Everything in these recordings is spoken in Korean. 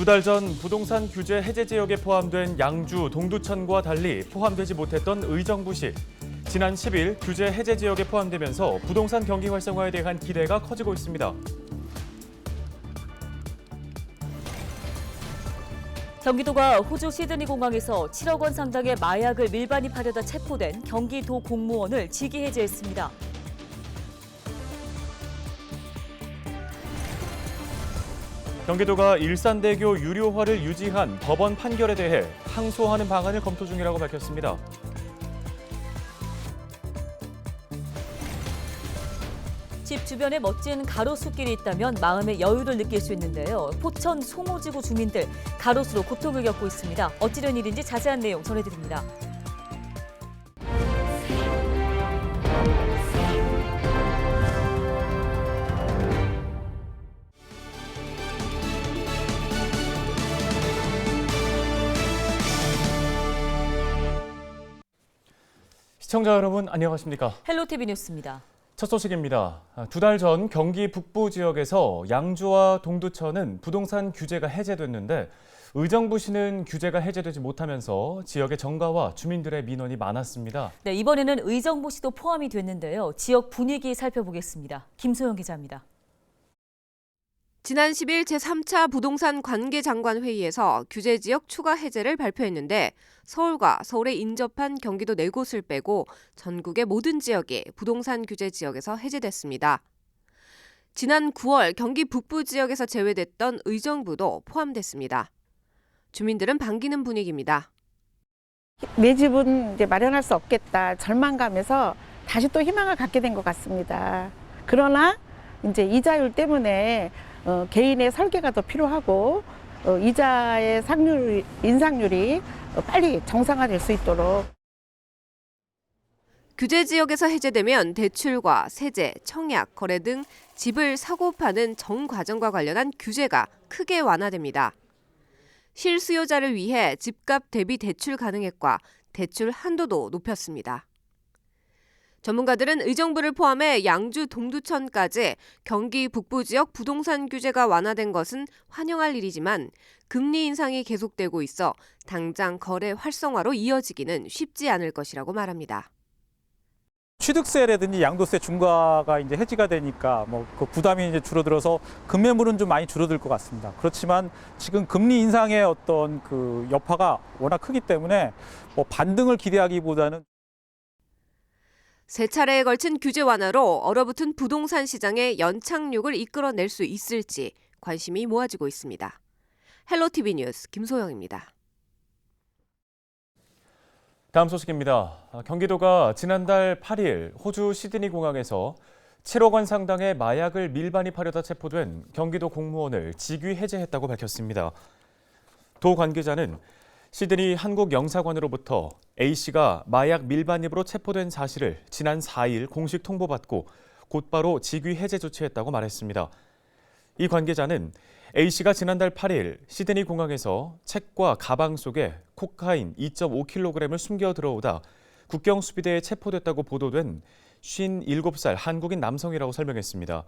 두 달 전 부동산 규제 해제 지역에 포함된 양주, 동두천과 달리 포함되지 못했던 의정부시. 지난 10일 규제 해제 지역에 포함되면서 부동산 경기 활성화에 대한 기대가 커지고 있습니다. 경기도가 호주 시드니 공항에서 7억 원 상당의 마약을 밀반입하려다 체포된 경기도 공무원을 직위 해제했습니다. 경기도가 일산대교 유료화를 유지한 법원 판결에 대해 항소하는 방안을 검토 중이라고 밝혔습니다. 집 주변에 멋진 가로수길이 있다면 마음의 여유를 느낄 수 있는데요. 포천 송호지구 주민들 가로수로 고통을 겪고 있습니다. 어찌된 일인지 자세한 내용 전해드립니다. 시청자 여러분 안녕하십니까? 헬로티비 뉴스입니다. 첫 소식입니다. 두 달 전 경기 북부 지역에서 양주와 동두천은 부동산 규제가 해제됐는데 의정부시는 규제가 해제되지 못하면서 지역의 정가와 주민들의 민원이 많았습니다. 네, 이번에는 의정부시도 포함이 됐는데요. 지역 분위기 살펴보겠습니다. 김소영 기자입니다. 지난 10일 제3차 부동산 관계장관 회의에서 규제 지역 추가 해제를 발표했는데 서울과 서울에 인접한 경기도 4곳을 빼고 전국의 모든 지역이 부동산 규제 지역에서 해제됐습니다. 지난 9월 경기 북부 지역에서 제외됐던 의정부도 포함됐습니다. 주민들은 반기는 분위기입니다. 내 집은 이제 마련할 수 없겠다 절망감에서 다시 또 희망을 갖게 된 것 같습니다. 그러나 이제 이자율 때문에 개인의 설계가 더 필요하고 이자의 인상률이 빨리 정상화될 수 있도록. 규제 지역에서 해제되면 대출과 세제, 청약, 거래 등 집을 사고 파는 전 과정과 관련한 규제가 크게 완화됩니다. 실수요자를 위해 집값 대비 대출 가능액과 대출 한도도 높였습니다. 전문가들은 의정부를 포함해 양주, 동두천까지 경기 북부 지역 부동산 규제가 완화된 것은 환영할 일이지만 금리 인상이 계속되고 있어 당장 거래 활성화로 이어지기는 쉽지 않을 것이라고 말합니다. 취득세라든지 양도세 중과가 이제 해지가 되니까 그 부담이 이제 줄어들어서 급매물은 좀 많이 줄어들 것 같습니다. 그렇지만 지금 금리 인상의 어떤 그 여파가 워낙 크기 때문에 반등을 기대하기보다는 세 차례에 걸친 규제 완화로 얼어붙은 부동산 시장의 연착륙을 이끌어낼 수 있을지 관심이 모아지고 있습니다. 헬로티비 뉴스 김소영입니다. 다음 소식입니다. 경기도가 지난달 8일 호주 시드니 공항에서 7억 원 상당의 마약을 밀반입하려다 체포된 경기도 공무원을 직위 해제했다고 밝혔습니다. 도 관계자는 시드니 한국영사관으로부터 A씨가 마약 밀반입으로 체포된 사실을 지난 4일 공식 통보받고 곧바로 직위 해제 조치했다고 말했습니다. 이 관계자는 A씨가 지난달 8일 시드니 공항에서 책과 가방 속에 코카인 2.5kg을 숨겨 들어오다 국경수비대에 체포됐다고 보도된 57살 한국인 남성이라고 설명했습니다.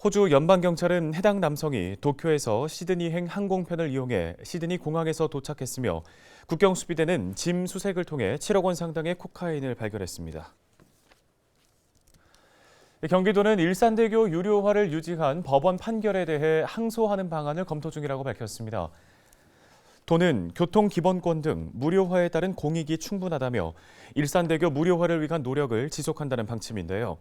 호주 연방경찰은 해당 남성이 도쿄에서 시드니행 항공편을 이용해 시드니 공항에서 도착했으며 국경수비대는 짐 수색을 통해 7억 원 상당의 코카인을 발견했습니다. 경기도는 일산대교 유료화를 유지한 법원 판결에 대해 항소하는 방안을 검토 중이라고 밝혔습니다. 도는 교통기본권 등 무료화에 따른 공익이 충분하다며 일산대교 무료화를 위한 노력을 지속한다는 방침인데요.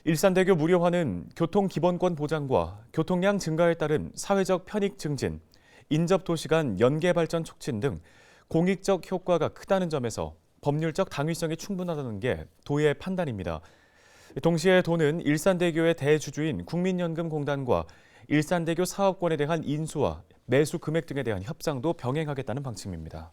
일산대교 무료화는 교통기본권 보장과 교통량 증가에 따른 사회적 편익 증진, 인접도시 간 연계발전 촉진 등 공익적 효과가 크다는 점에서 법률적 당위성이 충분하다는 게 도의 판단입니다. 동시에 도는 일산대교의 대주주인 국민연금공단과 일산대교 사업권에 대한 인수와 매수 금액 등에 대한 협상도 병행하겠다는 방침입니다.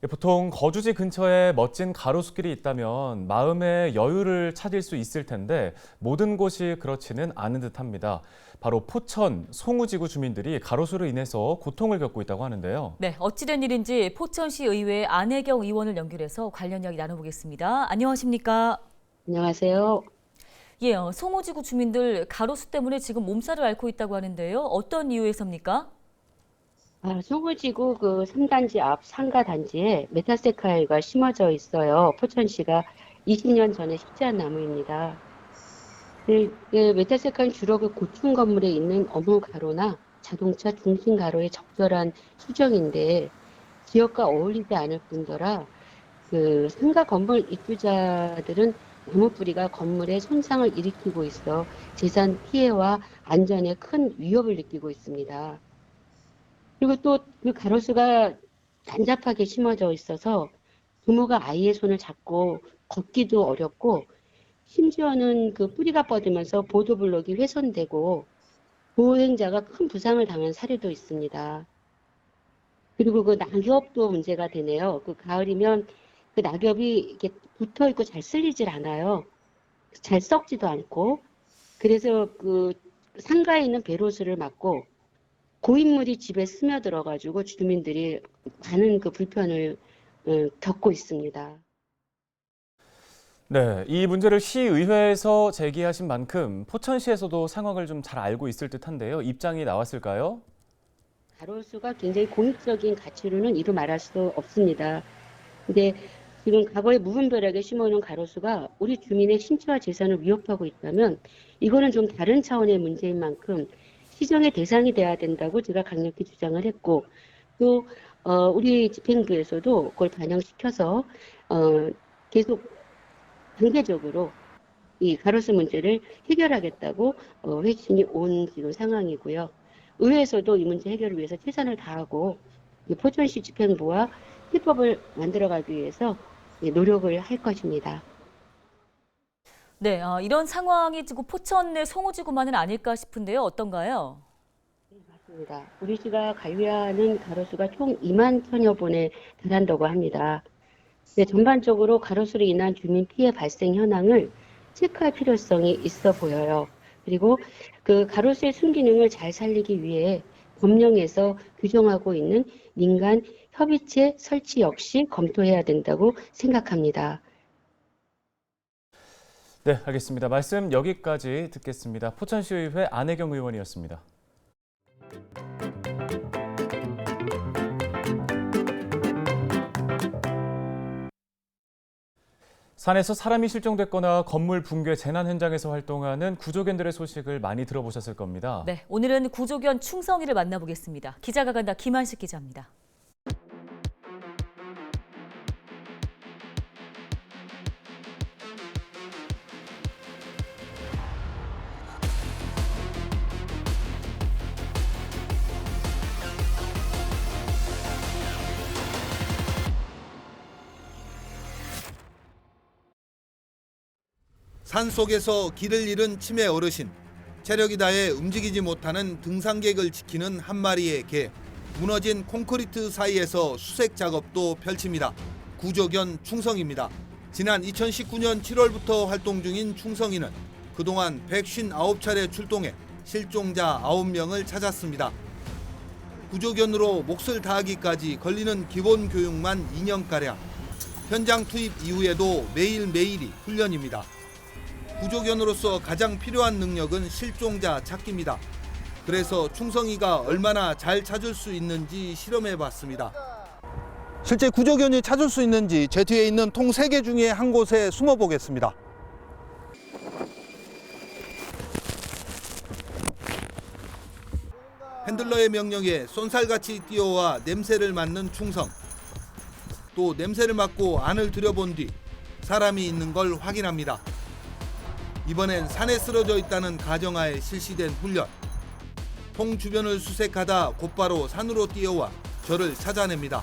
보통 거주지 근처에 멋진 가로수길이 있다면 마음의 여유를 찾을 수 있을 텐데 모든 곳이 그렇지는 않은 듯합니다. 바로 포천 송우지구 주민들이 가로수로 인해서 고통을 겪고 있다고 하는데요. 네, 어찌된 일인지 포천시 의회 안혜경 의원을 연결해서 관련 이야기 나눠보겠습니다. 안녕하십니까? 안녕하세요. 예, 송우지구 주민들 가로수 때문에 지금 몸살을 앓고 있다고 하는데요. 어떤 이유에서입니까? 송우지구 그 3단지 앞 상가 단지에 메타세카이가 심어져 있어요. 포천시가 20년 전에 식재한 나무입니다. 그 메타세카이는 주로 그 고층 건물에 있는 어무 가로나 자동차 중심 가로의 적절한 수정인데 지역과 어울리지 않을 뿐더러 그 상가 건물 입주자들은 나무 뿌리가 건물에 손상을 일으키고 있어 재산 피해와 안전에 큰 위협을 느끼고 있습니다. 그리고 또 그 가로수가 난잡하게 심어져 있어서 부모가 아이의 손을 잡고 걷기도 어렵고 심지어는 그 뿌리가 뻗으면서 보도블록이 훼손되고 보행자가 큰 부상을 당한 사례도 있습니다. 그리고 그 낙엽도 문제가 되네요. 그 가을이면 그 낙엽이 이렇게 붙어 있고 잘 쓸리질 않아요. 잘 썩지도 않고 그래서 그 상가에 있는 배로수를 막고 고인물이 집에 스며들어가지고 주민들이 많은 그 불편을 겪고 있습니다. 네, 이 문제를 시의회에서 제기하신 만큼 포천시에서도 상황을 좀 잘 알고 있을 듯한데요. 입장이 나왔을까요? 가로수가 굉장히 공익적인 가치로는 이루 말할 수 없습니다. 근데 지금 과거에 무분별하게 심어놓은 가로수가 우리 주민의 신체와 재산을 위협하고 있다면 이거는 좀 다른 차원의 문제인 만큼 시정의 대상이 돼야 된다고 제가 강력히 주장을 했고 또 우리 집행부에서도 그걸 반영시켜서 계속 단계적으로 이 가로수 문제를 해결하겠다고 회신이 온 지금 상황이고요. 의회에서도 이 문제 해결을 위해서 최선을 다하고 포천시 집행부와 입법을 만들어가기 위해서 노력을 할 것입니다. 네, 이런 상황이 지금 포천 내 송우지구만은 아닐까 싶은데요. 어떤가요? 맞습니다. 우리 시가 관리하는 가로수가 총 2만 천여 본에 달한다고 합니다. 네, 전반적으로 가로수로 인한 주민 피해 발생 현황을 체크할 필요성이 있어 보여요. 그리고 그 가로수의 순기능을 잘 살리기 위해 법령에서 규정하고 있는 민간 협의체 설치 역시 검토해야 된다고 생각합니다. 네, 알겠습니다. 말씀 여기까지 듣겠습니다. 포천시의회 안혜경 의원이었습니다. 산에서 사람이 실종됐거나 건물 붕괴 재난 현장에서 활동하는 구조견들의 소식을 많이 들어보셨을 겁니다. 네, 오늘은 구조견 충성이를 만나보겠습니다. 기자가 간다 김한식 기자입니다. 산속에서 길을 잃은 치매 어르신, 체력이 다해 움직이지 못하는 등산객을 지키는 한 마리의 개, 무너진 콘크리트 사이에서 수색 작업도 펼칩니다. 구조견 충성입니다. 지난 2019년 7월부터 활동 중인 충성이는 그동안 159차례 출동해 실종자 9명을 찾았습니다. 구조견으로 몫을 다하기까지 걸리는 기본 교육만 2년가량, 현장 투입 이후에도 매일매일이 훈련입니다. 구조견으로서 가장 필요한 능력은 실종자 찾기입니다. 그래서 충성이가 얼마나 잘 찾을 수 있는지 실험해봤습니다. 실제 구조견이 찾을 수 있는지 제 뒤에 있는 통 3개 중에 한 곳에 숨어보겠습니다. 핸들러의 명령에 쏜살같이 뛰어와 냄새를 맡는 충성. 또 냄새를 맡고 안을 들여본 뒤 사람이 있는 걸 확인합니다. 이번엔 산에 쓰러져 있다는 가정하에 실시된 훈련. 통 주변을 수색하다 곧바로 산으로 뛰어와 저를 찾아냅니다.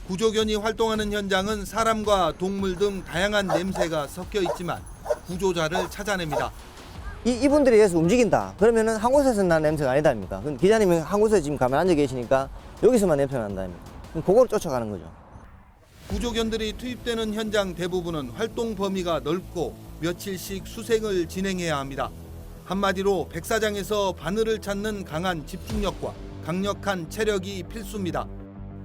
구조견이 활동하는 현장은 사람과 동물 등 다양한 냄새가 섞여 있지만 구조자를 찾아냅니다. 이분들에 의해서 움직인다. 그러면은 한 곳에서 난 냄새가 아니다 아닙니까? 그럼 기자님이 한 곳에 지금 가만 앉아 계시니까 여기서만 냄새가 난다 아닙니까? 그럼 그걸 쫓아가는 거죠. 구조견들이 투입되는 현장 대부분은 활동 범위가 넓고 며칠씩 수색을 진행해야 합니다. 한마디로 백사장에서 바늘을 찾는 강한 집중력과 강력한 체력이 필수입니다.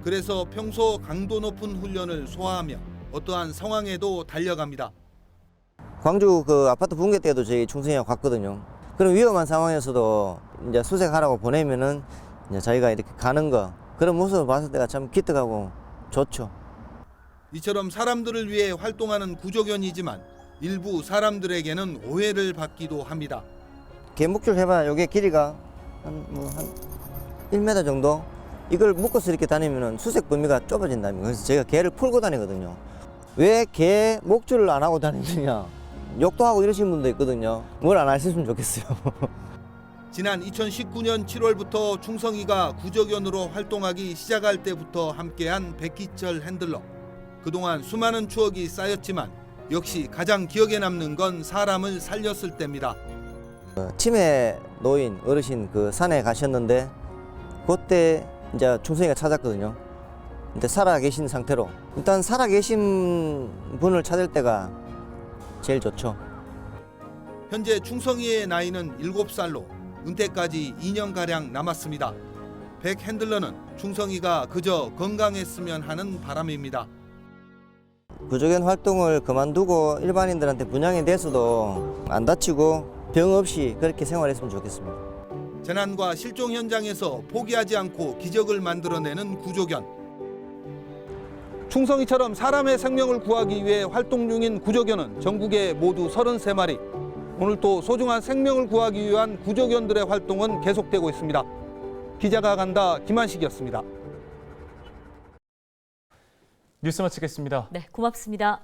그래서 평소 강도 높은 훈련을 소화하며 어떠한 상황에도 달려갑니다. 광주 그 아파트 붕괴 때도 저희 충성이가 갔거든요. 그런 위험한 상황에서도 이제 수색하라고 보내면은 이제 저희가 이렇게 가는 거 그런 모습을 봤을 때가 참 기특하고 좋죠. 이처럼 사람들을 위해 활동하는 구조견이지만 일부 사람들에게는 오해를 받기도 합니다. 개 목줄 해봐야 이게 길이가 한 1m 정도? 이걸 묶어서 이렇게 다니면 수색 범위가 좁아진답니다. 그래서 제가 개를 풀고 다니거든요. 왜 개 목줄을 안 하고 다니느냐? 욕도 하고 이러시는 분도 있거든요. 뭘 안 하셨으면 좋겠어요. 지난 2019년 7월부터 충성이가 구조견으로 활동하기 시작할 때부터 함께한 백희철 핸들러. 그동안 수많은 추억이 쌓였지만 역시 가장 기억에 남는 건 사람을 살렸을 때입니다. 치매 노인 어르신 그 산에 가셨는데 그때 이제 충성이가 찾았거든요. 근데 살아계신 상태로 일단 살아계신 분을 찾을 때가 제일 좋죠. 현재 충성이의 나이는 7살로 은퇴까지 2년가량 남았습니다. 백 핸들러는 충성이가 그저 건강했으면 하는 바람입니다. 구조견 활동을 그만두고 일반인들한테 분양이 돼서도 안 다치고 병 없이 그렇게 생활했으면 좋겠습니다. 재난과 실종 현장에서 포기하지 않고 기적을 만들어내는 구조견. 충성이처럼 사람의 생명을 구하기 위해 활동 중인 구조견은 전국에 모두 33마리. 오늘 또 소중한 생명을 구하기 위한 구조견들의 활동은 계속되고 있습니다. 기자가 간다 김한식이었습니다. 뉴스 마치겠습니다. 네, 고맙습니다.